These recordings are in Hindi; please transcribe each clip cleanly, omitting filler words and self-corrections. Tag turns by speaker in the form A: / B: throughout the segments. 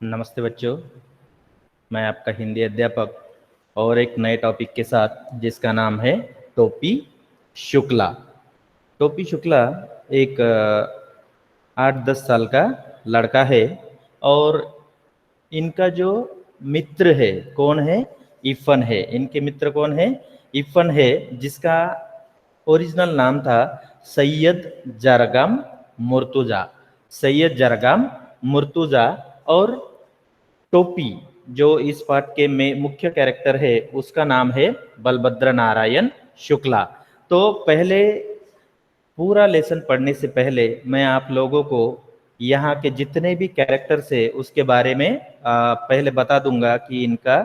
A: नमस्ते बच्चों, मैं आपका हिंदी अध्यापक और एक नए टॉपिक के साथ जिसका नाम है टोपी शुक्ला। टोपी शुक्ला एक 8-10 साल का लड़का है और इनका जो मित्र है कौन है? इफ़न है। इनके मित्र कौन है? इफ़न है, जिसका ओरिजिनल नाम था सैयद जरगाम मुर्तुजा। सैयद जरगाम मुर्तुजा। और टोपी जो इस पाठ के में मुख्य कैरेक्टर है उसका नाम है बलभद्र नारायण शुक्ला। तो पहले पूरा लेसन पढ़ने से पहले मैं आप लोगों को यहाँ के जितने भी कैरेक्टर्स है उसके बारे में पहले बता दूंगा कि इनका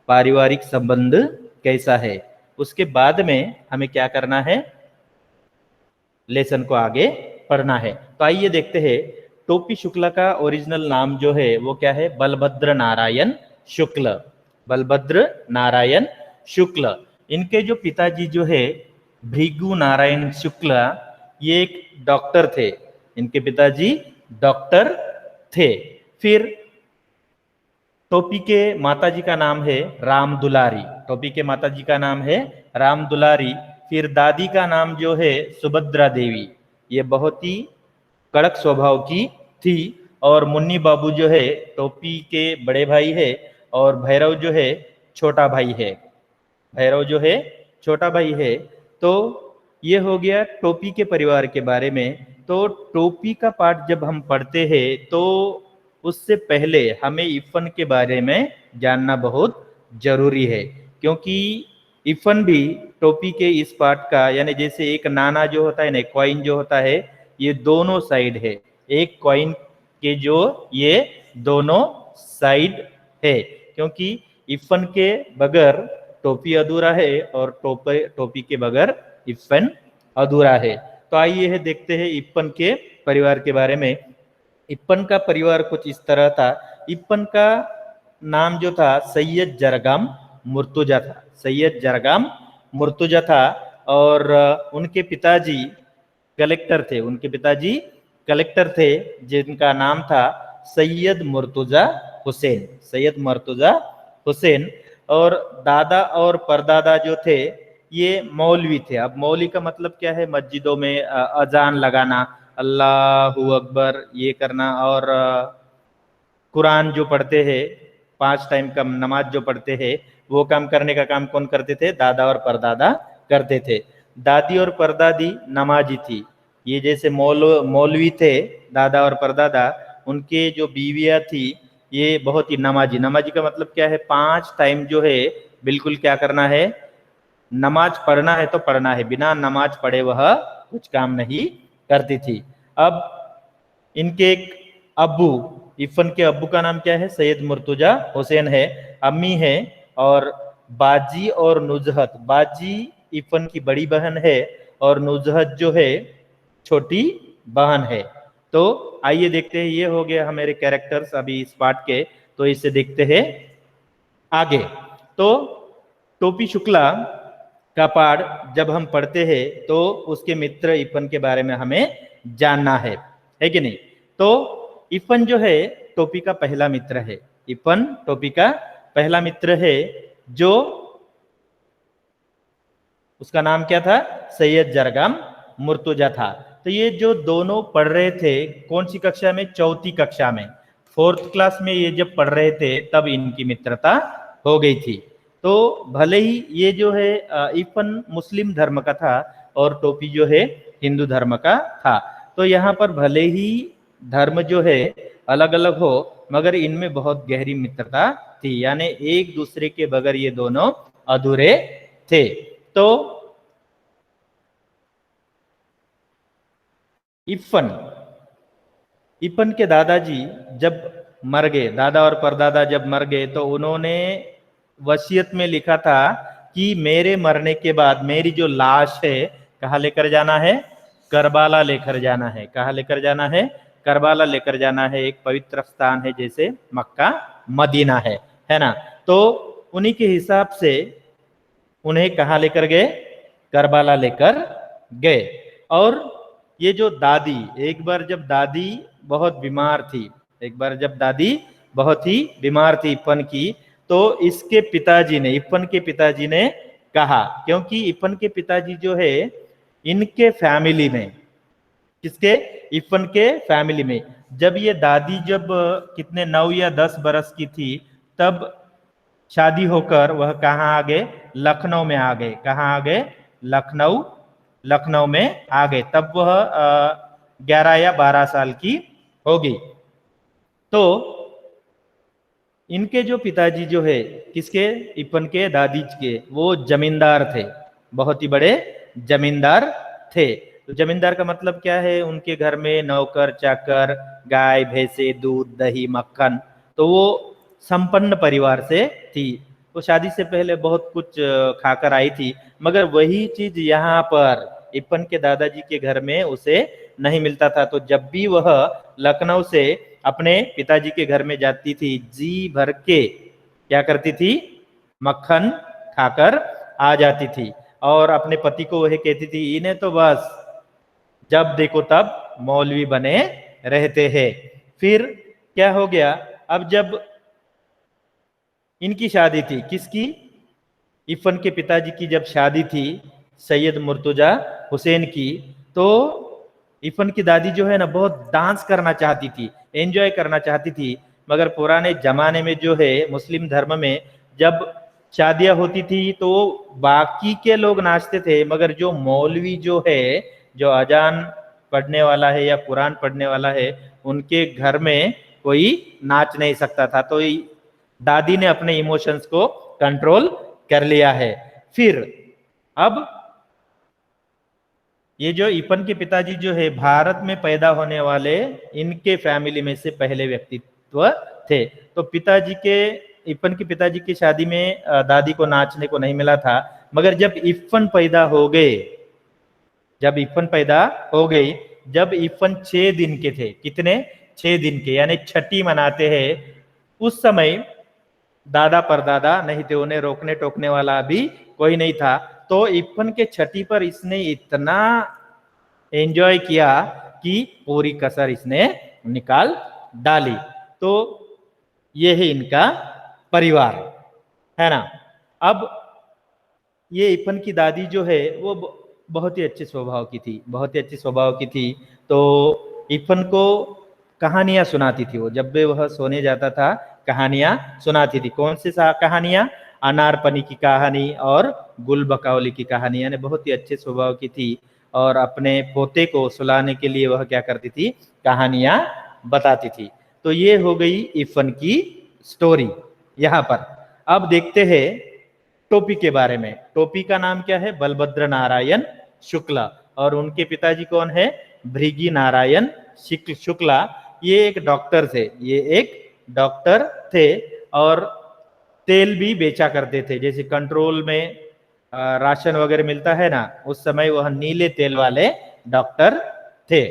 A: पारिवारिक संबंध कैसा है। उसके बाद में हमें क्या करना है, लेसन को आगे पढ़ना है। तो आइए देखते हैं। टोपी शुक्ला का ओरिजिनल नाम जो है वो क्या है? बलभद्र नारायण शुक्ल। बलभद्र नारायण शुक्ल। इनके जो पिताजी जो है भृगु नारायण शुक्ला, ये एक डॉक्टर थे। इनके पिताजी डॉक्टर थे। फिर टोपी के माताजी का नाम है राम दुलारी। टोपी के माताजी का नाम है राम दुलारी। फिर दादी का नाम जो है सुभद्रा देवी, ये बहुत ही कड़क स्वभाव की थी। और मुन्नी बाबू जो है टोपी के बड़े भाई है और भैरव जो है छोटा भाई है। भैरव जो है छोटा भाई है। तो ये हो गया टोपी के परिवार के बारे में। तो टोपी का पाठ जब हम पढ़ते हैं तो उससे पहले हमें इफ़न के बारे में जानना बहुत जरूरी है, क्योंकि इफ़न भी टोपी के इस पाठ का, यानी जैसे एक नाना जो होता है ना, कॉइन जो होता है, ये दोनों साइड है। एक कॉइन के जो ये दोनों साइड है, क्योंकि इफ़न के बगैर टोपी अधूरा है और टोपी के बगैर इफ़न अधूरा है। तो आइए देखते हैं इफ़न के परिवार के बारे में। इप्पन का परिवार कुछ इस तरह था। इप्पन का नाम जो था सैयद जरगाम मुर्तुजा था। सैयद जरगाम मुर्तुजा था। और उनके पिताजी कलेक्टर थे। उनके पिताजी कलेक्टर थे, जिनका नाम था सैयद मुर्तुजा हुसैन। सैयद मुर्तुजा हुसैन। और दादा और परदादा जो थे ये मौलवी थे। अब मौलवी का मतलब क्या है? मस्जिदों में अजान लगाना, अल्लाहू अकबर ये करना, और कुरान जो पढ़ते हैं, 5 टाइम का नमाज जो पढ़ते हैं, वो काम करने का काम कौन करते थे? दादा और परदादा करते थे। दादी और परदादी नमाजी थी। ये जैसे मौलवी थे दादा और परदादा, उनके जो बीवियां थी ये बहुत ही नमाजी। नमाजी का मतलब क्या है? 5 टाइम जो है बिल्कुल क्या करना है? नमाज पढ़ना है तो पढ़ना है, बिना नमाज पढ़े वह कुछ काम नहीं करती थी। अब इनके एक अब्बू, इफ़न के अब्बू का नाम क्या है? सैयद मुर्तुजा हुसैन है। अम्मी है और बाजी और नुजहत। बाजी इफ़न की बड़ी बहन है और नुजहत जो है छोटी बहन है। तो आइए देखते हैं। ये हो गया हमारे कैरेक्टर्स अभी इस पाठ के। तो इसे देखते हैं आगे। तो टोपी शुक्ला का पाठ जब हम पढ़ते हैं तो उसके मित्र इफ़न के बारे में हमें जानना है कि नहीं? तो इफ़न जो है टोपी का पहला मित्र है। इफ़न टोपी का पहला मित्र है, जो उसका नाम क्या था? सैयद जरगाम मुर्तुजा था। तो ये जो दोनों पढ़ रहे थे कौन सी कक्षा में? चौथी कक्षा में, 4th क्लास में ये जब पढ़ रहे थे तब इनकी मित्रता हो गई थी। तो भले ही ये जो है इफ़न मुस्लिम धर्म का था और टोपी जो है हिंदू धर्म का था। तो यहाँ पर भले ही धर्म जो है अलग अलग हो, मगर इनमें बहुत गहरी मित्रता थी, यानी एक दूसरे के बगैर ये दोनों अधूरे थे। तो इफ़न इफ़न के दादाजी जब मर गए, दादा और परदादा जब मर गए, तो उन्होंने वसीयत में लिखा था कि मेरे मरने के बाद मेरी जो लाश है कहाँ लेकर जाना है? करबाला लेकर जाना है। कहाँ लेकर जाना है? करबाला लेकर जाना है। एक पवित्र स्थान है, जैसे मक्का मदीना है ना? तो उन्हीं के हिसाब से उन्हें कहाँ लेकर गए? करबाला लेकर गए। और ये जो दादी, एक बार जब दादी बहुत बीमार थी, एक बार जब दादी बहुत ही बीमार थी इप्पन की। तो इसके पिताजी ने, इप्पन के पिताजी ने कहा, क्योंकि इप्पन के पिताजी जो है इनके फैमिली में, किसके, इप्पन के फैमिली में, जब ये दादी जब कितने 9 या 10 बरस की थी तब शादी होकर वह कहाँ आ गए, लखनऊ में आ गए। कहाँ आ गए, लखनऊ, लखनऊ में आ गए। तब वह 11 या 12 साल की होगी। तो इनके जो पिताजी जो है, किसके, इप्पन के दादी के, वो जमींदार थे, बहुत ही बड़े जमींदार थे। तो जमींदार का मतलब क्या है, उनके घर में नौकर चाकर, गाय भैंसे, दूध दही मक्खन, तो वो संपन्न परिवार से थी। वो शादी से पहले बहुत कुछ खाकर आई थी, मगर वही चीज यहाँ पर इप्पन के दादाजी के घर में उसे नहीं मिलता था। तो जब भी वह लखनऊ से अपने पिताजी के घर में जाती थी, जी भर के क्या करती थी, मक्खन खाकर आ जाती थी। और अपने पति को वह कहती थी, इन्हें तो बस जब देखो तब मौलवी बने रहते हैं। फिर क्या हो गया, अब जब इनकी शादी थी, किसकी, इप्पन के पिताजी की जब शादी थी सैयद मुर्तजा हुसैन की, तो इप्पन की दादी जो है ना बहुत डांस करना चाहती थी, एंजॉय करना चाहती थी। मगर पुराने जमाने में जो है मुस्लिम धर्म में जब शादियां होती थी तो बाकी के लोग नाचते थे, मगर जो मौलवी जो है, जो अजान पढ़ने वाला है या कुरान पढ़ने वाला है, उनके घर में कोई नाच नहीं सकता था। तो दादी ने अपने इमोशंस को कंट्रोल कर लिया है। फिर अब ये जो इप्पन के पिताजी जो है भारत में पैदा होने वाले इनके फैमिली में से पहले व्यक्तित्व थे। तो पिताजी के, इप्पन के पिताजी की शादी में दादी को नाचने को नहीं मिला था। मगर जब इप्पन पैदा हो गए, जब इप्पन पैदा हो गई, जब इप्पन 6 दिन के थे, कितने, 6 दिन के, यानी छठी मनाते हैं, उस समय दादा परदादा नहीं थे, उन्हें रोकने टोकने वाला भी कोई नहीं था। तो इप्पन के छठी पर इसने इतना एंजॉय किया कि पूरी कसर इसने निकाल डाली। तो ये है इनका परिवार, है ना। अब ये इप्पन की दादी जो है वो बहुत ही अच्छे स्वभाव की थी, बहुत ही अच्छे स्वभाव की थी। तो इप्पन को कहानियां सुनाती थी वो, जब भी वह सोने जाता था कहानियां सुनाती थी। कौन सी कहानियां, अनारपनी की कहानी और गुल बकौली की कहानी, यानी बहुत ही अच्छे स्वभाव की थी। और अपने पोते को सुलाने के लिए वह क्या करती थी, कहानियां बताती थी। तो ये हो गई इप्पन की स्टोरी यहाँ पर। अब देखते हैं टोपी के बारे में। टोपी का नाम क्या है, बलभद्र नारायण शुक्ला, और उनके पिताजी कौन है, भृगी नारायण शुक्ला। ये एक डॉक्टर थे, ये एक डॉक्टर थे, और तेल भी बेचा करते थे। जैसे कंट्रोल में राशन वगैरह मिलता है ना, उस समय वह नीले तेल वाले डॉक्टर थे।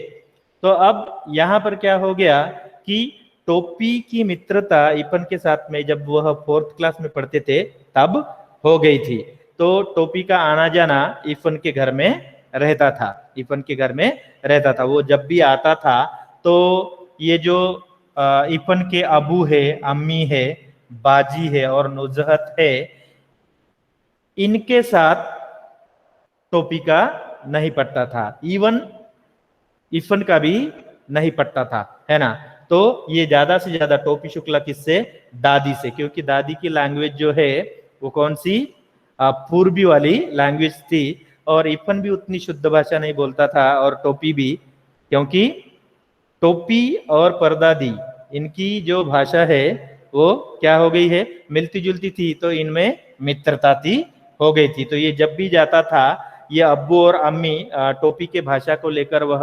A: तो अब यहाँ पर क्या हो गया कि टोपी की मित्रता इप्पन के साथ में जब वह 4th क्लास में पढ़ते थे तब हो गई थी। तो टोपी का आना जाना इप्पन के घर में रहता था, इप्पन के घर में रहता था। वो जब भी आता था तो ये जो इप्पन के अबू है, अम्मी है, बाजी है और नुजहत है, इनके साथ टोपी का नहीं पटता था, इवन इप्पन का भी नहीं पटता था, है ना। तो ये ज्यादा से ज्यादा टोपी शुक्ला किससे, दादी से, क्योंकि दादी की लैंग्वेज जो है वो कौन सी, पूर्वी वाली लैंग्वेज थी। और इप्पन भी उतनी शुद्ध भाषा नहीं बोलता था, और टोपी भी, क्योंकि टोपी और परदादी इनकी जो भाषा है वो क्या हो गई है, मिलती जुलती थी, तो इनमें मित्रता थी, हो गई थी। तो ये जब भी जाता था, ये अब्बू और अम्मी टोपी के भाषा को लेकर वह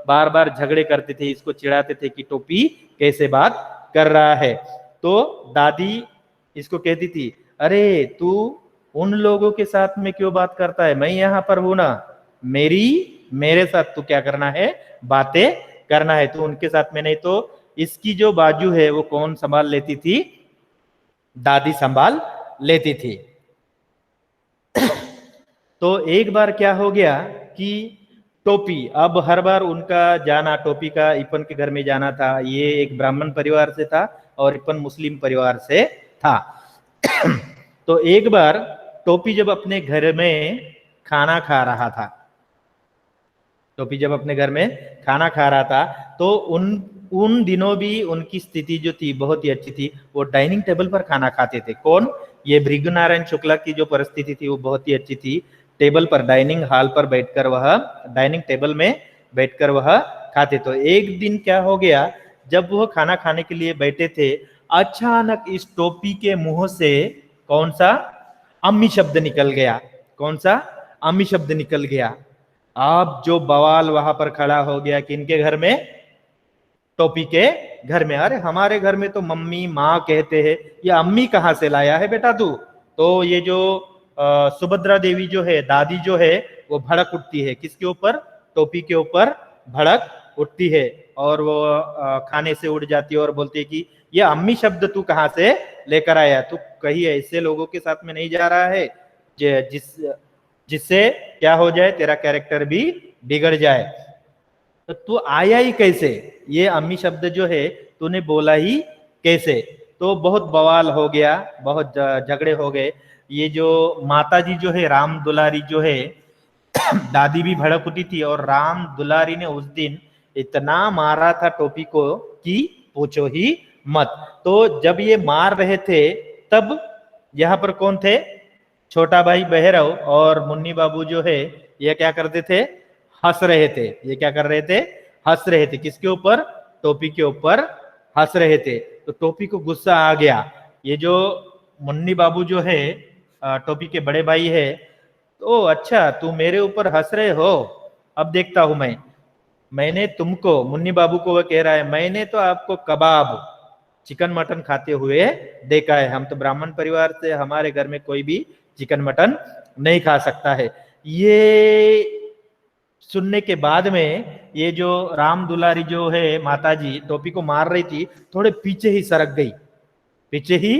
A: बार बार झगड़े करते थे, इसको चिढ़ाते थे कि टोपी कैसे बात कर रहा है। तो दादी इसको कहती थी, अरे तू उन लोगों के साथ में क्यों बात करता है, मैं यहाँ पर हूं ना, मेरे साथ तू क्या करना है, बातें करना है, तो उनके साथ में नहीं। तो इसकी जो बाजू है वो कौन संभाल लेती थी, दादी संभाल लेती थी। तो एक बार क्या हो गया कि टोपी, अब हर बार उनका जाना, टोपी का इपन के घर में जाना था। ये एक ब्राह्मण परिवार से था और इपन मुस्लिम परिवार से था। तो एक बार टोपी जब अपने घर में खाना खा रहा था, टोपी जब अपने घर में खाना खा रहा था, तो उन दिनों भी उनकी स्थिति जो थी बहुत ही अच्छी थी। वो डाइनिंग टेबल पर खाना खाते थे। कौन? ये भृगु नारायण शुक्ला की जो परिस्थिति थी वो बहुत ही अच्छी थी। टेबल पर, डाइनिंग हॉल पर बैठकर वह, डाइनिंग टेबल में बैठकर वह खाते। तो एक दिन क्या हो गया, जब वह खाना खाने के लिए बैठे थे, अचानक इस टोपी के मुंह से कौन सा? अम्मी शब्द निकल गया। कौन सा? अम्मी शब्द निकल गया। अब जो बवाल वहां पर खड़ा हो गया, किनके घर में? टोपी के घर में। अरे हमारे घर में तो मम्मी माँ कहते हैं, ये अम्मी कहाँ से लाया है बेटा तू? तो ये जो सुभद्रा देवी जो है, दादी जो है, वो भड़क उठती है। किसके ऊपर? टोपी के ऊपर भड़क उठती है और वो खाने से उड़ जाती है और बोलती है कि ये अम्मी शब्द तू कहाँ से लेकर आया? तू कहीं ऐसे लोगों के साथ में नहीं जा रहा है जिससे क्या हो जाए, तेरा कैरेक्टर भी बिगड़ जाए। तो तू आया ही कैसे? ये अम्मी शब्द जो है तूने बोला ही कैसे? तो बहुत बवाल हो गया, बहुत झगड़े हो गए। ये जो माता जी जो है, राम दुलारी जो है, दादी भी भड़क उठी थी और राम दुलारी ने उस दिन इतना मारा था टोपी को कि पूछो ही मत। तो जब ये मार रहे थे तब यहाँ पर कौन थे? छोटा भाई भैरव और मुन्नी बाबू जो है, ये क्या करते थे? हंस रहे थे। ये क्या कर रहे थे? हंस रहे थे। किसके ऊपर? टोपी के ऊपर हंस रहे थे। तो टोपी को गुस्सा आ गया। ये जो मुन्नी बाबू जो है, टोपी के बड़े भाई है, तो अच्छा तू मेरे ऊपर हंस रहे हो, अब देखता हूं मैंने तुमको, मुन्नी बाबू को वह कह रहा है, मैंने तो आपको कबाब, चिकन मटन खाते हुए देखा है। हम तो ब्राह्मण परिवार से, हमारे घर में कोई भी चिकन मटन नहीं खा सकता है। ये सुनने के बाद में ये जो राम दुलारी जो है माताजी टोपी को मार रही थी, थोड़े पीछे ही सरक गई, पीछे ही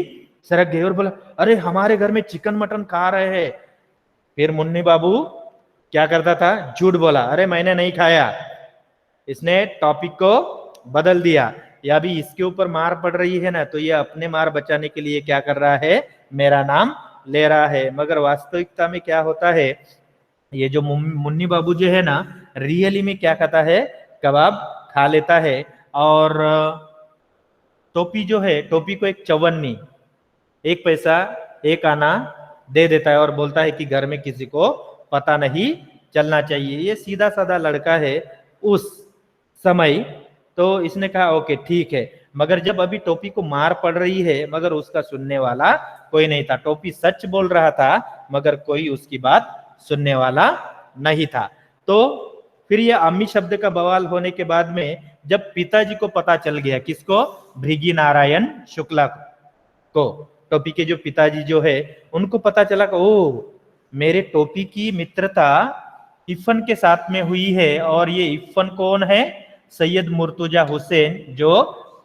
A: सरक गई और बोला, अरे हमारे घर में चिकन मटन खा रहे हैं। फिर मुन्नी बाबू क्या करता था? झूठ बोला, अरे मैंने नहीं खाया। इसने टॉपिक को बदल दिया। या भी इसके ऊपर मार पड़ रही है ना, तो ये अपने मार बचाने के लिए क्या कर रहा है? मेरा नाम ले रहा है। मगर वास्तविकता में क्या होता है, ये जो मुन्नी बाबू जो है ना, रियली में क्या खाता है? कबाब खा लेता है। और टोपी जो है, टोपी को एक चवन्नी, एक पैसा एक आना दे देता है और बोलता है कि घर में किसी को पता नहीं चलना चाहिए। ये सीधा साधा लड़का है उस समय। तो इसने कहा ओके ठीक है। मगर जब अभी टोपी को मार पड़ रही है, मगर उसका सुनने वाला कोई नहीं था। टोपी सच बोल रहा था मगर कोई उसकी बात सुनने वाला नहीं था। तो फिर ये अम्मी शब्द का बवाल होने के बाद में जब पिताजी को पता चल गया, किसको? भृगु नारायण शुक्ला को, टोपी के जो पिताजी जो है, उनको पता चला कि ओ, मेरे टोपी की मित्रता इफ़न के साथ में हुई है। और ये इफ़न कौन है? सैयद मुर्तुजा हुसैन जो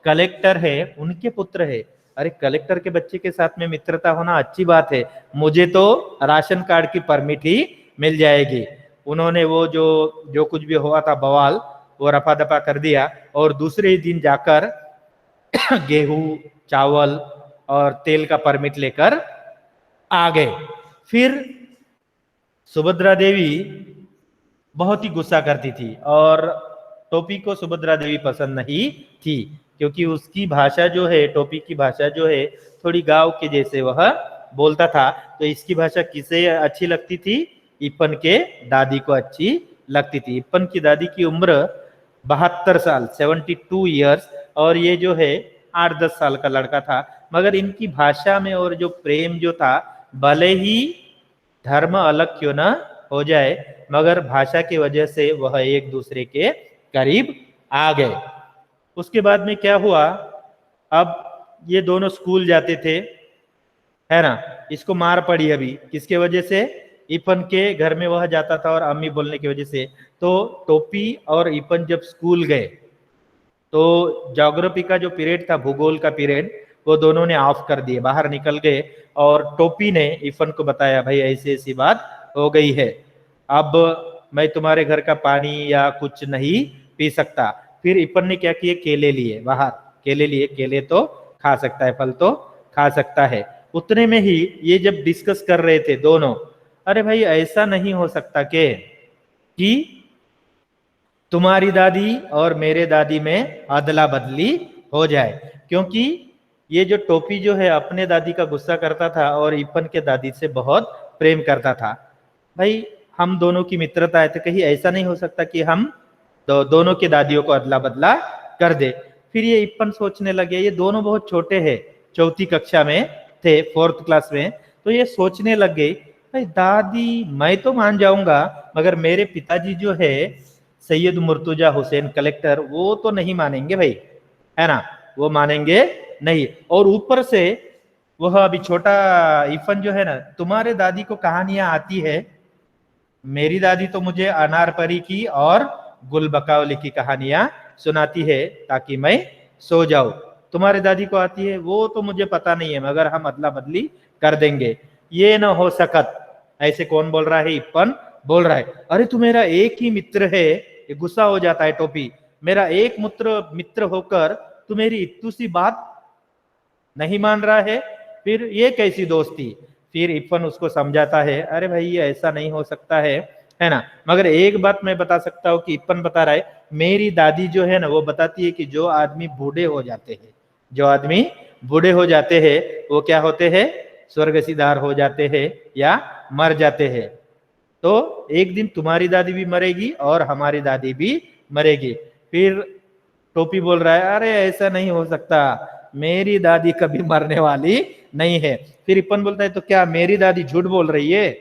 A: कलेक्टर है, उनके पुत्र है। अरे कलेक्टर के बच्चे के साथ में मित्रता होना अच्छी बात है, मुझे तो राशन कार्ड की परमिट ही मिल जाएगी। उन्होंने वो जो कुछ भी हुआ था बवाल, वो रफा दफा कर दिया और दूसरे ही दिन जाकर गेहूं, चावल और तेल का परमिट लेकर आ गए। फिर सुभद्रा देवी बहुत ही गुस्सा करती थी और टोपी को सुभद्रा देवी पसंद नहीं थी, क्योंकि उसकी भाषा जो है, टोपी की भाषा जो है, थोड़ी गांव के जैसे वह बोलता था। तो इसकी भाषा किसे अच्छी लगती थी? इपन के दादी को अच्छी लगती थी। इपन की दादी की उम्र 72 साल, 72 ईयर्स, और ये जो है 8-10 साल का लड़का था। मगर इनकी भाषा में और जो प्रेम जो था, भले ही धर्म अलग क्यों ना हो जाए, मगर भाषा की वजह से वह एक दूसरे के करीब आ गए। उसके बाद में क्या हुआ, अब ये दोनों स्कूल जाते थे, है ना। इसको मार पड़ी अभी, किसके वजह से? इपन के घर में वह जाता था और अम्मी बोलने की वजह से। तो टोपी और इपन जब स्कूल गए, तो ज्योग्राफी का जो पीरियड था, भूगोल का पीरियड, वो दोनों ने ऑफ कर दिए, बाहर निकल गए। और टोपी ने इफन को बताया, भाई ऐसी ऐसी बात हो गई है। अब मैं तुम्हारे घर का पानी या कुछ नहीं पी सकता। फिर इपन ने क्या किए, केले लिए बाहर, केले लिए, केले तो खा सकता है, फल तो खा सकता है। उतने में ही ये जब डिस्कस कर रहे थे दोनों, अरे भाई ऐसा नहीं हो सकता कि तुम्हारी दादी और मेरे दादी में अदला बदली हो जाए, क्योंकि ये जो टोपी जो है अपने दादी का गुस्सा करता था और इपन के दादी से बहुत प्रेम करता था। भाई हम दोनों की मित्रता है तो कहीं ऐसा नहीं हो सकता कि हम दोनों की दादियों को अदला बदला कर दे। फिर ये इपन सोचने लगे, ये दोनों बहुत छोटे हैं, चौथी कक्षा में थे, 4th क्लास में, तो ये सोचने लग गए भाई दादी मैं तो मान जाऊंगा मगर मेरे पिताजी जो है सैयद मुर्तुजा हुसैन कलेक्टर, वो तो नहीं मानेंगे भाई, है ना, वो मानेंगे नहीं। और ऊपर से वह अभी छोटा इफन जो है ना, तुम्हारे दादी को कहानियां आती है, मेरी दादी तो मुझे अनार परी की और गुल बकावली की कहानियां सुनाती है ताकि मैं सो जाऊं। तुम्हारे दादी को आती है वो तो मुझे पता नहीं है, मगर हम अदला बदली कर देंगे। ये न हो सकत, ऐसे कौन बोल रहा है, इपन बोल रहा है। अरे तू मेरा एक ही मित्र है, ये गुस्सा हो जाता है टोपी, मेरा एक मित्र होकर तू मेरी इतनी सी बात नहीं मान रहा है, फिर ये कैसी दोस्ती। फिर इपन उसको समझाता है, अरे भाई ये ऐसा नहीं हो सकता है ना। मगर एक बात मैं बता सकता हूँ कि इपन बता रहा है, मेरी दादी जो है ना वो बताती है कि जो आदमी बूढ़े हो जाते हैं, जो आदमी बूढ़े हो जाते हैं वो क्या होते हैं, स्वर्गसीधार हो जाते हैं या मर जाते हैं। तो एक दिन तुम्हारी दादी भी मरेगी और हमारी दादी भी मरेगी। फिर टोपी बोल रहा है, अरे ऐसा नहीं हो सकता, मेरी दादी कभी मरने वाली नहीं है। फिर इपन बोलता है, तो क्या मेरी दादी झूठ बोल रही है।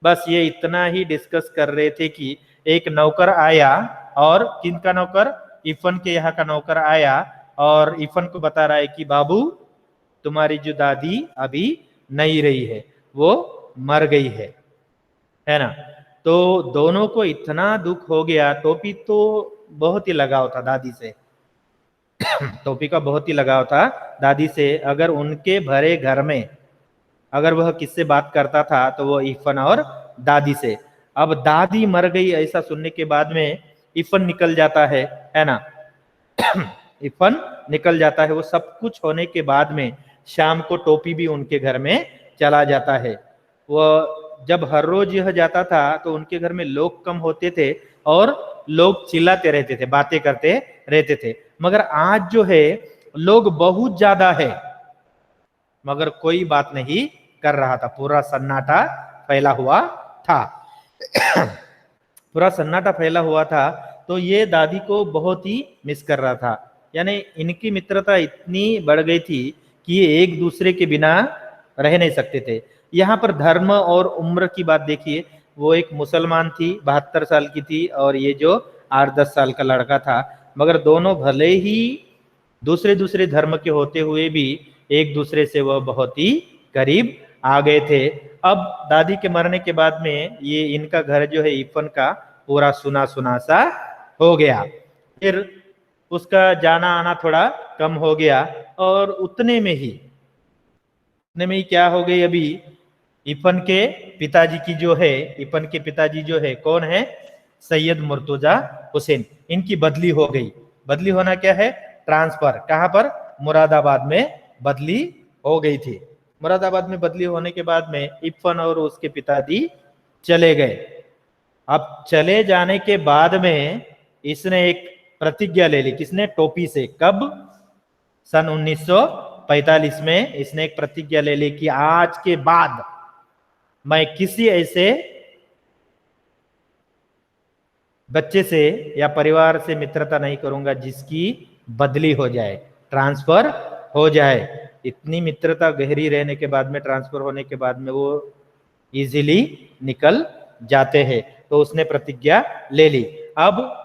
A: बस ये इतना ही डिस्कस कर रहे थे कि एक नौकर आया, और किनका नौकर, इफन के यहाँ का नौकर आया, और इफन को बता रहा है कि बाबू तुम्हारी जो दादी अभी नहीं रही है, वो मर गई है ना। तो दोनों को इतना दुख हो गया। टोपी तो बहुत ही लगाव था दादी से, टोपी का बहुत ही लगाव था दादी से। अगर उनके भरे घर में अगर वह किससे बात करता था तो वो इफन और दादी से। अब दादी मर गई ऐसा सुनने के बाद में इफन निकल जाता है ना। इफन निकल जाता है। वो सब कुछ होने के बाद में शाम को टोपी भी उनके घर में चला जाता है। वो जब हर रोज यह जाता था तो उनके घर में लोग कम होते थे और लोग चिल्लाते रहते थे, बातें करते रहते थे। मगर आज जो है लोग बहुत ज्यादा है, मगर कोई बात नहीं कर रहा था, पूरा सन्नाटा फैला हुआ था। पूरा सन्नाटा फैला हुआ था। तो ये दादी को बहुत ही मिस कर रहा था। यानी इनकी मित्रता इतनी बढ़ गई थी कि ये एक दूसरे के बिना रह नहीं सकते थे। यहाँ पर धर्म और उम्र की बात देखिए, वो एक मुसलमान थी, 72 साल की थी, और ये जो 8-10 साल का लड़का था। मगर दोनों भले ही दूसरे दूसरे धर्म के होते हुए भी एक दूसरे से वह बहुत ही करीब आ गए थे। अब दादी के मरने के बाद में ये इनका घर जो है इफन का पूरा सुना सुना सा हो गया। फिर उसका जाना आना थोड़ा कम हो गया, और उतने में ही क्या हो गई, अभी इफन के पिताजी की जो है, इफन के पिताजी जो है कौन है, सैयद मुर्तुजा हुसैन, इनकी बदली हो गई। बदली होना क्या है, ट्रांसफर। कहां पर, मुरादाबाद में बदली हो गई थी। मुरादाबाद में बदली होने के बाद में इफन और उसके पिताजी चले गए। अब चले जाने के बाद में इसने एक प्रतिज्ञा ले ली, किसने, टोपी से। कब, सन 1945 में इसने एक प्रतिज्ञा ले ली कि आज के बाद मैं किसी ऐसे बच्चे से या परिवार से मित्रता नहीं करूंगा जिसकी बदली हो जाए, ट्रांसफर हो जाए। इतनी मित्रता गहरी रहने के बाद में, ट्रांसफर होने के बाद में वो इजीली निकल जाते हैं। तो उसने प्रतिज्ञा ले ली। अब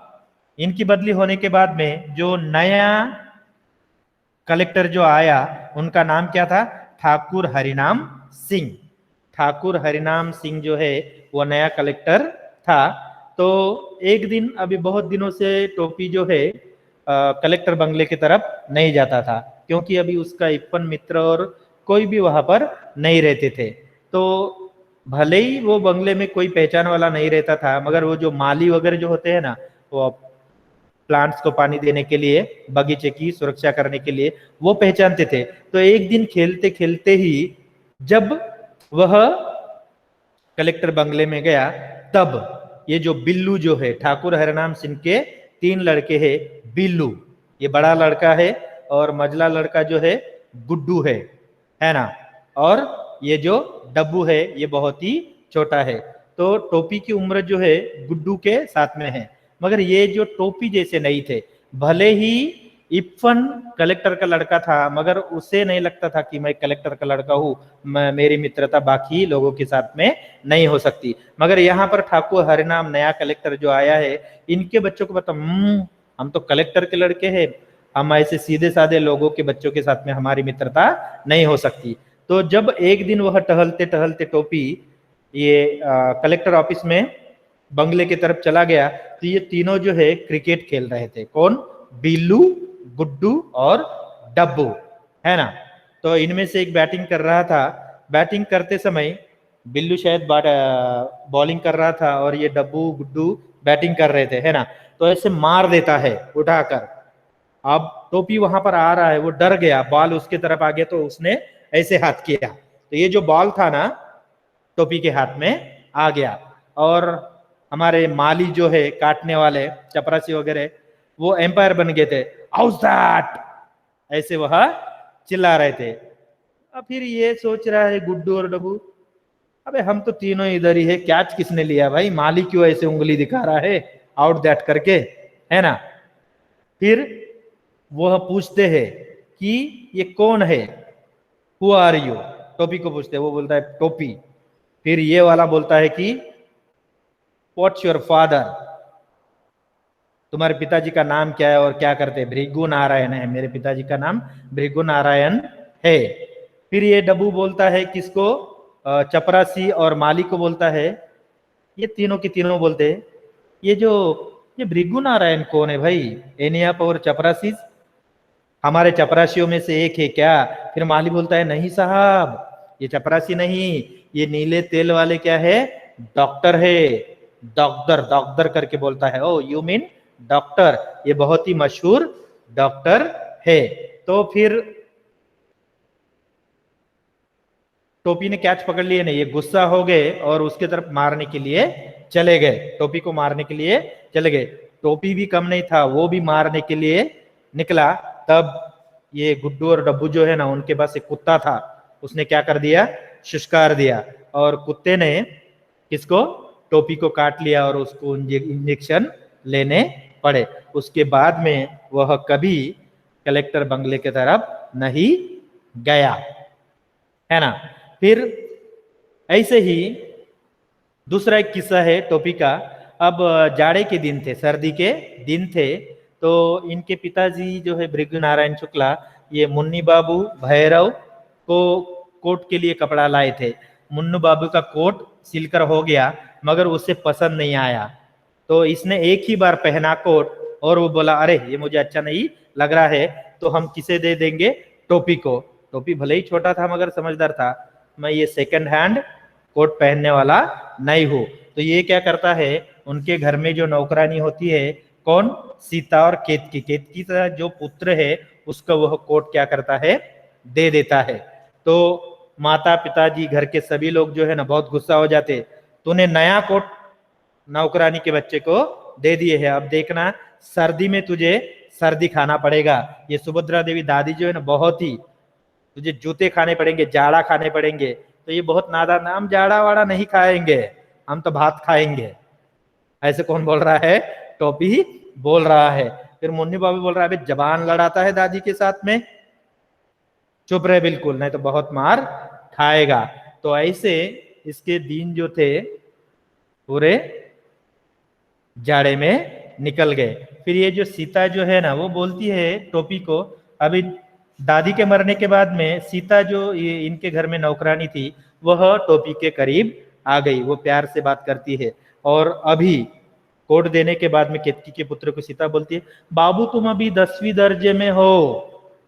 A: इनकी बदली होने के बाद में जो नया कलेक्टर जो आया, उनका नाम क्या था, ठाकुर हरिनाम सिंह। ठाकुर हरिनाम सिंह जो है वो नया कलेक्टर था। तो एक दिन, अभी बहुत दिनों से टोपी जो है कलेक्टर बंगले की तरफ नहीं जाता था, क्योंकि अभी उसका इप्पन मित्र और कोई भी वहां पर नहीं रहते थे। तो भले ही वो बंगले में कोई पहचान वाला नहीं रहता था, मगर वो जो माली वगैरह जो होते हैं ना, वो प्लांट्स को पानी देने के लिए, बगीचे की सुरक्षा करने के लिए वो पहचानते थे। तो एक दिन खेलते खेलते ही जब वह कलेक्टर बंगले में गया, तब ये जो बिल्लू जो है, ठाकुर हरनाम सिंह के 3 लड़के हैं, बिल्लू ये बड़ा लड़का है, और मझला लड़का जो है गुड्डू है ना, और ये जो डब्बू है ये बहुत ही छोटा है। तो टोपी की उम्र जो है गुड्डू के साथ में है, मगर ये जो टोपी जैसे नहीं थे। भले ही इप्फन कलेक्टर का लड़का था, मगर उसे नहीं लगता था कि मैं कलेक्टर का लड़का हूं, मेरी मित्रता बाकी लोगों के साथ में नहीं हो सकती। मगर यहाँ पर ठाकुर हरिनाम नया कलेक्टर जो आया है, इनके बच्चों को पता, हम तो कलेक्टर के लड़के हैं, हम ऐसे सीधे साधे लोगों के बच्चों के साथ में हमारी मित्रता नहीं हो सकती। तो जब एक दिन वह टहलते टहलते टोपी ये कलेक्टर ऑफिस में बंगले की तरफ चला गया, तो ये तीनों जो है क्रिकेट खेल रहे थे। कौन? बिल्लू, गुड्डू और डब्बू, है ना। तो इनमें से एक बैटिंग कर रहा था। बैटिंग करते समय बिल्लू शायद बॉलिंग कर रहा था और ये डब्बू गुड्डू बैटिंग कर रहे थे, है ना। तो ऐसे मार देता है उठाकर। अब टोपी वहां पर आ रहा है, वो डर गया, बॉल उसके तरफ आ गया, तो उसने ऐसे हाथ किया, तो ये जो बॉल था ना टोपी के हाथ में आ गया। और हमारे माली जो है काटने वाले चपरासी वगैरह, वो एम्पायर बन गए थे। हाउस दैट, ऐसे वह चिल्ला रहे थे। अब फिर ये सोच रहा है गुड्डू और डब्बू, अबे हम तो तीनों इधर ही है, कैच किसने लिया भाई, माली क्यों ऐसे उंगली दिखा रहा है आउट दैट करके, है ना। फिर वह पूछते हैं कि ये कौन है, हु आर यू, टोपी को पूछते हैं। वो बोलता है टोपी। फिर ये वाला बोलता है कि व्हाट्स योर फादर, तुम्हारे पिताजी का नाम क्या है और क्या करते हैं? भृगु नारायण है, मेरे पिताजी का नाम भृगु नारायण है। फिर ये डब्बू बोलता है किसको? चपरासी और माली को बोलता है। ये तीनों के तीनों बोलते हैं ये भृगु नारायण कौन है भाई? एनियाप और चपरासी हमारे चपरासियों में से एक है क्या? फिर माली बोलता है नहीं साहब, ये चपरासी नहीं, ये नीले तेल वाले क्या है, डॉक्टर है। डॉक्टर डॉक्टर करके बोलता है, ओ यू मीन डॉक्टर, ये बहुत ही मशहूर डॉक्टर है। तो फिर टोपी ने कैच पकड़ लिए नहीं, ये गुस्सा हो गए और उसके तरफ मारने के लिए चले गए, टोपी को मारने के लिए चले गए। टोपी भी कम नहीं था, वो भी मारने के लिए निकला। तब ये गुड्डू और डब्बू जो है ना, उनके पास एक कुत्ता था, उसने क्या कर दिया, शुष्कार दिया, और कुत्ते ने किसको? टोपी को काट लिया और उसको इंजेक्शन लेने पड़े। उसके बाद में वह कभी कलेक्टर बंगले की तरफ नहीं गया, है ना। फिर ऐसे ही दूसरा एक किस्सा है टोपी का। अब जाड़े के दिन थे, सर्दी के दिन थे, तो इनके पिताजी जो है भृगु नारायण शुक्ला, ये मुन्नी बाबू भैरव को कोट के लिए कपड़ा लाए थे। मुन्नू बाबू का कोट सिलकर हो गया, मगर उसे पसंद नहीं आया, तो इसने एक ही बार पहना कोट, और वो बोला अरे ये मुझे अच्छा नहीं लग रहा है, तो हम किसे दे देंगे? टोपी को। टोपी भले ही छोटा था मगर समझदार था, मैं ये सेकंड हैंड कोट पहनने वाला नहीं हूं। तो ये क्या करता है, उनके घर में जो नौकरानी होती है, कौन? सीता और केतकी, केतकी का जो पुत्र है उसका वह कोट क्या करता है, दे देता है। तो माता पिताजी घर के सभी लोग जो है ना बहुत गुस्सा हो जाते, तूने नया कोट नौकरानी के बच्चे को दे दिए है, अब देखना सर्दी में तुझे सर्दी खाना पड़ेगा। ये सुभद्रा देवी दादी जो है ना, बहुत ही तुझे जूते खाने पड़ेंगे, जाड़ा खाने पड़ेंगे। तो ये बहुत नादान, हम जाड़ा वाड़ा नहीं खाएंगे, हम तो भात खाएंगे। ऐसे कौन बोल रहा है? टोपी बोल रहा है। फिर मुन्नी बाबू बोल रहा है, जबान लड़ाता है दादी के साथ में, चुप रहे बिल्कुल, नहीं तो बहुत मार खाएगा। तो ऐसे इसके दिन जो थे पूरे जाड़े में निकल गए। फिर ये जो सीता जो है ना, वो बोलती है टोपी को, अभी दादी के मरने के बाद में सीता जो ये इनके घर में नौकरानी थी, वह टोपी के करीब आ गई, वो प्यार से बात करती है। और अभी कोट देने के बाद में केतकी के पुत्र को सीता बोलती है, बाबू तुम अभी 10वीं दर्जे में हो,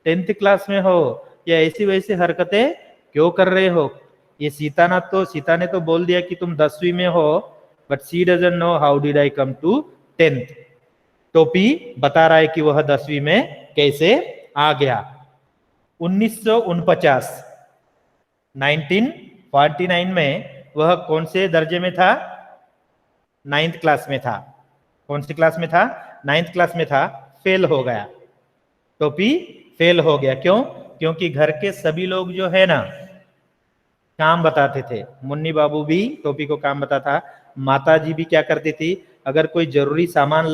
A: 10th क्लास में हो, या ऐसी वैसी हरकतें क्यों कर रहे हो? ये सीता ने तो बोल दिया कि तुम 10वीं में हो, but she doesn't know how did I come to 10th। टोपी बता रहा है कि वह 10वीं में कैसे आ गया। 1949 1949 में वह कौन से दर्जे में था? 9th क्लास में था। कौन सी क्लास में था? 9th क्लास में था। फेल हो गया, टोपी फेल हो गया। क्यों? क्योंकि घर के सभी लोग जो है ना काम बताते थे। मुन्नी बाबू भी टोपी को काम बताता, माता जी भी क्या करती थी, अगर कोई जरूरी सामान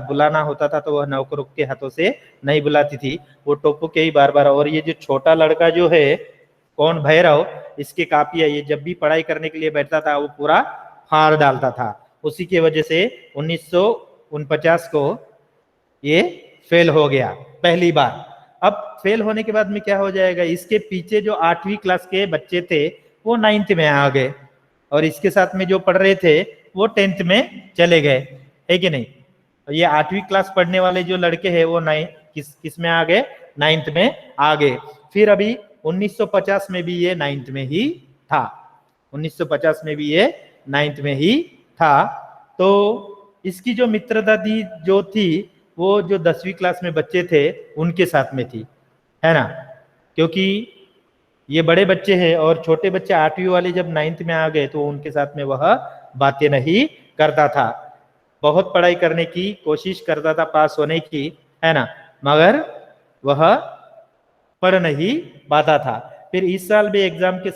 A: बुलाना होता था तो वह नौकरों के हाथों से नहीं बुलाती थी, वो टोपू के ही बार बार। और ये जो छोटा लड़का जो है कौन, भैरव, इसकी कापियां ये जब भी पढ़ाई करने के लिए बैठता था वो पूरा फाड़ डालता था। उसी की वजह से 1949 को ये फेल हो गया पहली बार। अब फेल होने के बाद में क्या हो जाएगा, इसके पीछे जो 8वीं क्लास के बच्चे थे वो 9th में आ गए, और इसके साथ में जो पढ़ रहे थे वो 10th में चले गए, है कि नहीं? ये 8वीं क्लास पढ़ने वाले जो लड़के हैं वो किस में आ गए? 9th में आ गए। फिर अभी 1950 में भी ये 9th में ही था। 1950 में भी ये 9th में ही था। तो इसकी जो मित्रता थी जो थी वो जो 10वीं क्लास में बच्चे थे उनके साथ में थी, है ना? क्योंकि ये बड़े बच्चे हैं और छोटे बच्चे 8वीं वाले जब 9th में आ गए तो उनके साथ में वह बातें नहीं करता था। बहुत पढ़ाई करने की कोशिश करता था, पास होने की, है ना, मगर वह पढ़ नहीं पाता था। फिर इस साल भी एग्जाम के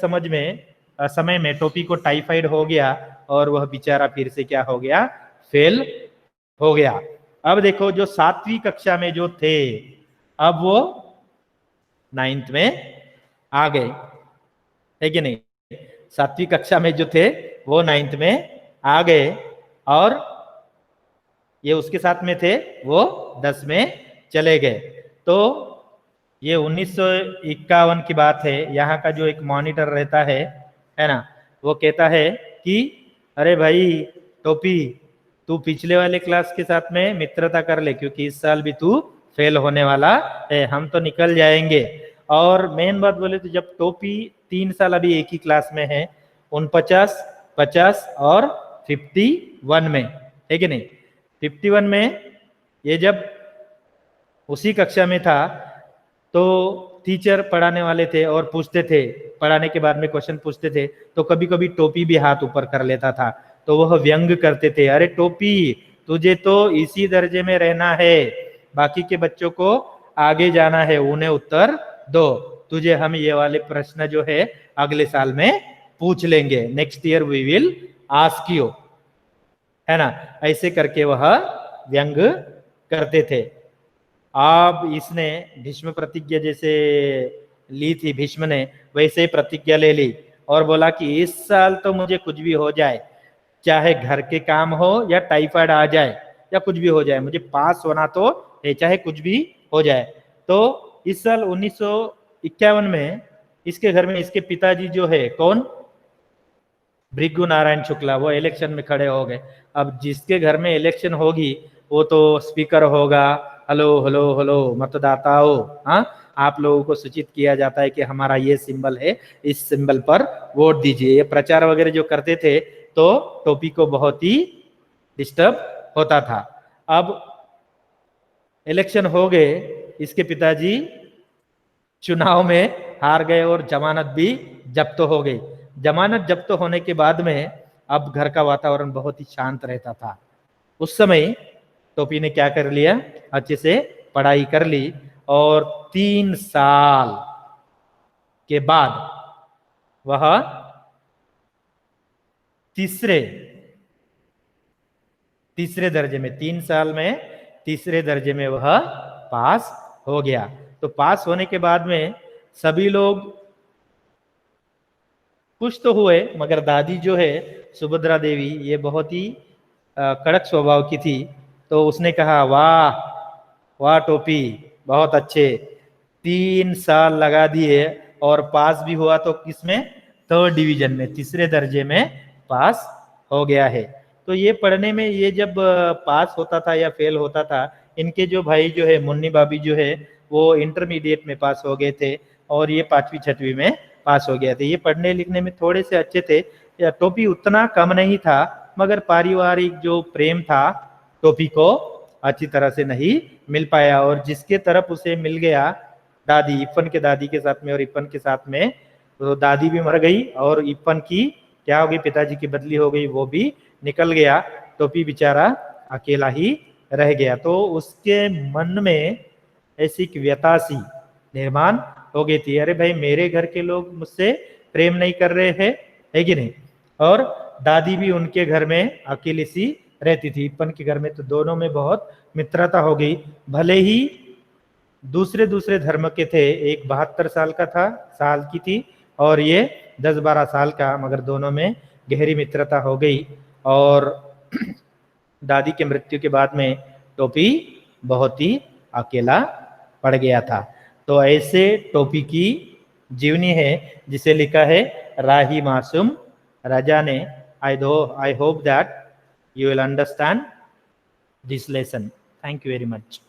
A: समय में टोपी को टाइफाइड हो गया और वह बेचारा फिर से क्या हो गया? फेल हो गया। अब देखो जो 7वीं कक्षा में जो थे अब वो 9th में आ गए, है कि नहीं? 7वीं कक्षा में जो थे वो 9th में आ गए और ये उसके साथ में थे वो 10 में चले गए। तो ये 1951 की बात है। यहाँ का जो एक मॉनिटर रहता है ना, वो कहता है कि अरे भाई टोपी, तू पिछले वाले क्लास के साथ में मित्रता कर ले, क्योंकि इस साल भी तू फेल होने वाला है, हम तो निकल जाएंगे। और मेन बात बोले तो जब टोपी 3 साल अभी एक ही क्लास में है, 49, 50 और 51 में, है कि नहीं? 51 में ये जब उसी कक्षा में था तो टीचर पढ़ाने वाले थे और पूछते थे, पढ़ाने के बाद में क्वेश्चन पूछते थे तो कभी कभी टोपी भी हाथ ऊपर कर लेता था, तो वह व्यंग करते थे, अरे टोपी तुझे तो इसी दर्जे में रहना है, बाकी के बच्चों को आगे जाना है, उन्हें उत्तर दो, तुझे हम ये वाले प्रश्न जो है अगले साल में पूछ लेंगे, next year we will ask you, है ना? ऐसे करके वह व्यंग करते थे। अब इसने भीष्म प्रतिज्ञा जैसे ली थी भीष्म ने, वैसे ही प्रतिज्ञा ले ली और बोला कि इस साल तो मुझे कुछ भी हो जाए, चाहे घर के काम हो या टाइफाइड आ जाए या कुछ भी हो जाए, मुझे पास होना तो है, चाहे कुछ भी हो जाए। तो इस साल 1951 में इसके घर में इसके पिताजी जो है कौन, भृगु नारायण शुक्ला, वो इलेक्शन में खड़े हो गए। अब जिसके घर में इलेक्शन होगी वो तो स्पीकर होगा, हेलो हेलो हेलो मतदाताओं, हाँ आप लोगों को सूचित किया जाता है कि हमारा ये सिंबल है, इस सिंबल पर वोट दीजिए। ये प्रचार वगैरह जो करते थे तो टोपी को बहुत ही डिस्टर्ब होता था। अब इलेक्शन हो गए, इसके पिताजी चुनाव में हार गए और जमानत भी जब्त हो गई। जमानत जब्त होने के बाद में अब घर का वातावरण बहुत ही शांत रहता था। उस समय टोपी ने क्या कर लिया, अच्छे से पढ़ाई कर ली और 3 साल के बाद वह तीसरे दर्जे में, 3 साल में तीसरे दर्जे में वह पास हो गया। तो पास होने के बाद में सभी लोग खुश तो हुए, मगर दादी जो है सुभद्रा देवी, ये बहुत ही कड़क स्वभाव की थी, तो उसने कहा वाह वाह टोपी, बहुत अच्छे, 3 साल लगा दिए और पास भी हुआ, तो किसमें, 3rd डिवीजन में, तीसरे दर्जे में पास हो गया है। तो ये पढ़ने में, ये जब पास होता था या फेल होता था, इनके जो भाई जो है मुन्नी भाभी जो है वो इंटरमीडिएट में पास हो गए थे और ये 5वीं 6वीं में पास हो गया था। ये पढ़ने लिखने में थोड़े से अच्छे थे, या टोपी उतना कम नहीं था, मगर पारिवारिक जो प्रेम था टोपी को अच्छी तरह से नहीं मिल पाया। और जिसके तरफ उसे मिल गया, दादी, इप्पन के दादी के साथ में और इप्पन के साथ में, तो दादी भी मर गई और इप्पन की क्या हो गई, पिताजी की बदली हो गई, वो भी निकल गया। टोपी बेचारा अकेला ही रह गया। तो उसके मन में ऐसी एक व्यथा सी निर्माण हो गई थी, अरे भाई मेरे घर के लोग मुझसे प्रेम नहीं कर रहे हैं, है कि नहीं। और दादी भी उनके घर में अकेली सी रहती थी। इप्पन के घर में तो दोनों में बहुत मित्रता हो गई, भले ही दूसरे दूसरे धर्म के थे। एक 72 साल का था, साल की थी, और ये 10-12 साल का, मगर दोनों में गहरी मित्रता हो गई। और दादी के मृत्यु के बाद में टोपी बहुत ही अकेला पड़ गया था। तो ऐसे टोपी की जीवनी है, जिसे लिखा है राही मासूम राजा ने। I hope that you will understand this lesson. Thank you very much.